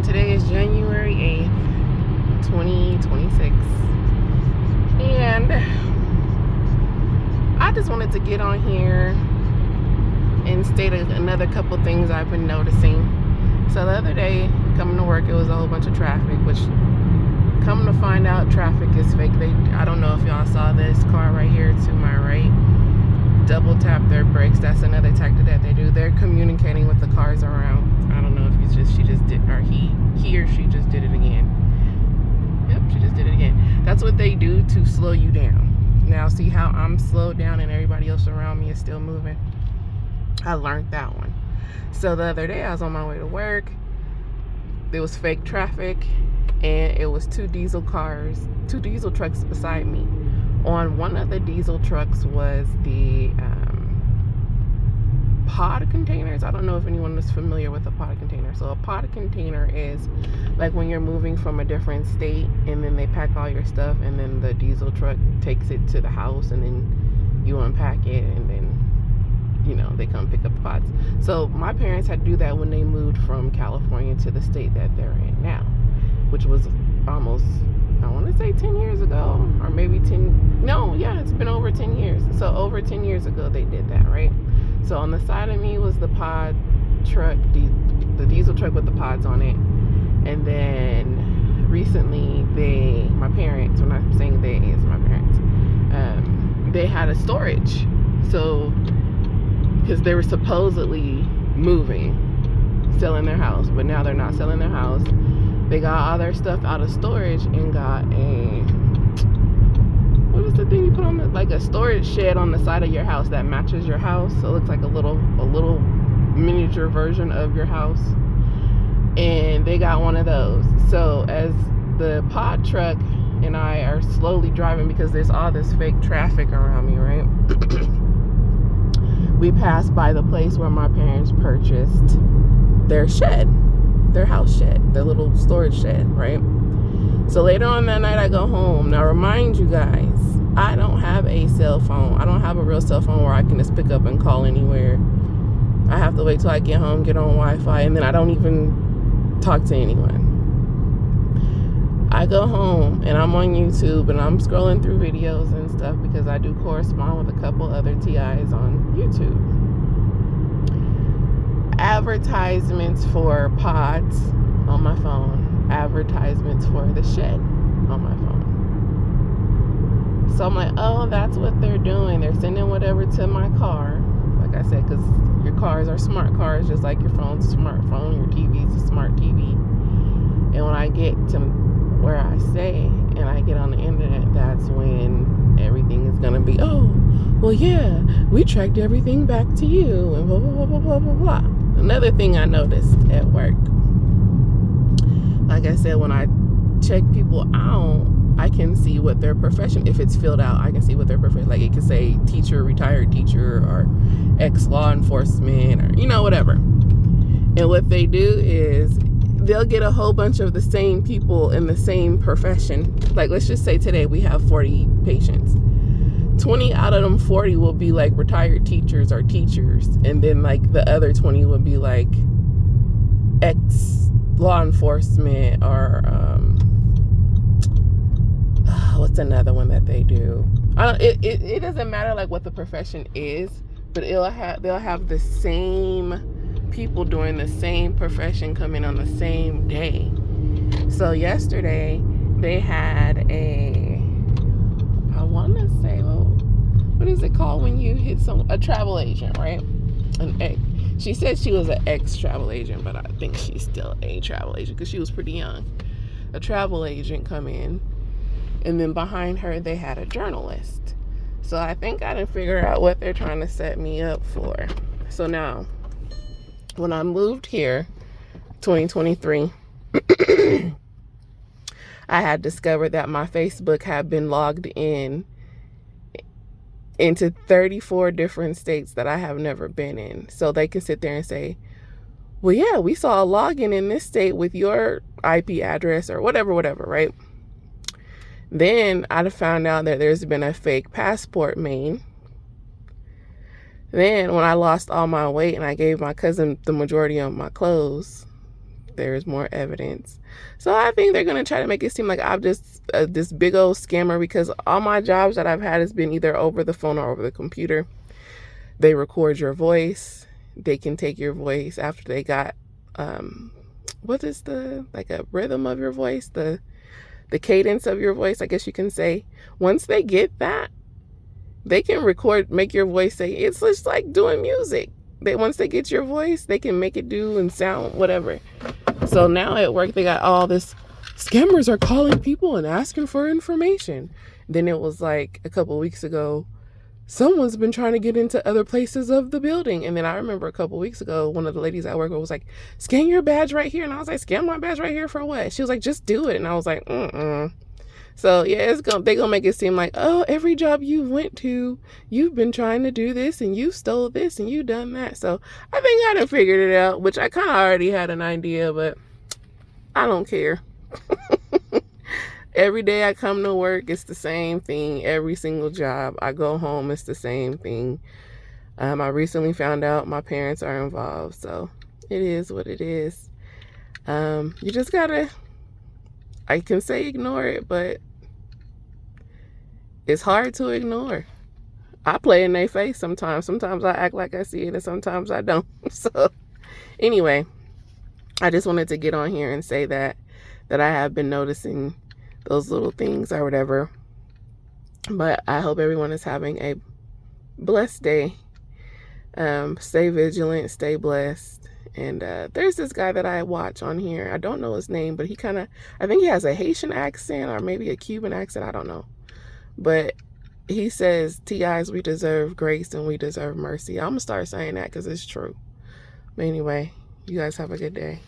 morning. Today is January 8th, 2026. And I just wanted to get on here and state another couple things I've been noticing. So the other day, coming to work, it was a whole bunch of traffic, which, come to find out, traffic is fake. I don't know if y'all saw this car right here to my right. Double tap their brakes. That's another tactic that they do. They're communicating with the cars around. I don't know if she just did, or he or she just did it again. Yep, she just did it again. That's what they do to slow you down. Now see how I'm slowed down and everybody else around me is still moving? I learned that one. So the other day I was on my way to work. There was fake traffic and it was two diesel trucks beside me. On one of the diesel trucks was the pod containers. I don't know if anyone is familiar with a pod container. So a pod container is like when you're moving from a different state and then they pack all your stuff and then the diesel truck takes it to the house and then you unpack it and then, you know, they come pick up the pods. So my parents had to do that when they moved from California to the state that they're in now, which was almost, I want to say 10 years ago, or maybe it's been over 10 years. So over 10 years ago they did that, right? So on the side of me was the pod truck, the diesel truck with the pods on it. And then recently my parents, when I'm saying they, it's my parents, they had a storage. So, because they were supposedly moving, selling their house, but now they're not selling their house. They got all their stuff out of storage and got what is the thing you put on it? Like a storage shed on the side of your house that matches your house. So it looks like a little miniature version of your house. And they got one of those. So as the pod truck and I are slowly driving because there's all this fake traffic around me, right? We passed by the place where my parents purchased their shed. Their house shed, their little storage shed, right? So later on that night I go home. Now remind you guys, I don't have a cell phone. I don't have a real cell phone where I can just pick up and call anywhere. I have to wait till I get home, get on Wi-Fi, and then I don't even talk to anyone. I go home and I'm on YouTube and I'm scrolling through videos and stuff because I do correspond with a couple other TIs on YouTube. Advertisements for pods on my phone, advertisements for the shed on my phone. So I'm like, oh, that's what they're doing. They're sending whatever to my car. Like I said, because your cars are smart cars, just like your phone's a smartphone, your TV's a smart TV. And when I get to where I stay and I get on the internet, that's when everything is going to be, oh, well, yeah, we tracked everything back to you and blah, blah, blah, blah, blah, blah. Another thing I noticed at work, like I said, when I check people out, I can see what their profession, if it's filled out, I can see what their profession, like it could say teacher, retired teacher, or ex-law enforcement, or, you know, whatever. And what they do is they'll get a whole bunch of the same people in the same profession. Like, let's just say today we have 40 patients. 20 out of them 40 will be like retired teachers or teachers, and then like the other 20 would be like ex-law enforcement or what's another one that they do? It doesn't matter like what the profession is, but they'll have the same people doing the same profession come in on the same day. So yesterday they had I want to say, what is it called when you hit a travel agent, right? She said she was an ex-travel agent, but I think she's still a travel agent because she was pretty young. A travel agent come in, and then behind her they had a journalist. So I think I didn't figure out what they're trying to set me up for. So now, when I moved here, 2023, I had discovered that my Facebook had been logged into 34 different states that I have never been in. So they can sit there and say, well, yeah, we saw a login in this state with your IP address or whatever, right? Then I found out that there's been a fake passport made. Then when I lost all my weight and I gave my cousin the majority of my clothes, there's more evidence. So I think they're going to try to make it seem like I'm just this big old scammer, because all my jobs that I've had has been either over the phone or over the computer. They record your voice. They can take your voice after they got, what is like a rhythm of your voice, the cadence of your voice, I guess you can say. Once they get that, they can make your voice say, it's just like doing music. Once they get your voice, they can make it do and sound whatever. So now at work, they got all this, scammers are calling people and asking for information. Then it was like a couple of weeks ago, someone's been trying to get into other places of the building. And then I remember a couple of weeks ago, one of the ladies I work with was like, scan your badge right here. And I was like, scan my badge right here for what? She was like, just do it. And I was like, So yeah, they're gonna make it seem like, oh, every job you went to, you've been trying to do this and you stole this and you done that. So I think I done figured it out, which I kind of already had an idea, but I don't care. Every day I come to work, it's the same thing. Every single job I go home, it's the same thing. I recently found out my parents are involved, so it is what it is. You just gotta, I can say ignore it, but it's hard to ignore. I play in their face sometimes. Sometimes I act like I see it and sometimes I don't. So anyway, I just wanted to get on here and say that I have been noticing those little things or whatever. But I hope everyone is having a blessed day. Stay vigilant, stay blessed. And there's this guy that I watch on here. I don't know his name, but I think he has a Haitian accent or maybe a Cuban accent. I don't know. But he says, TIs, we deserve grace and we deserve mercy. I'm going to start saying that because it's true. But anyway, you guys have a good day.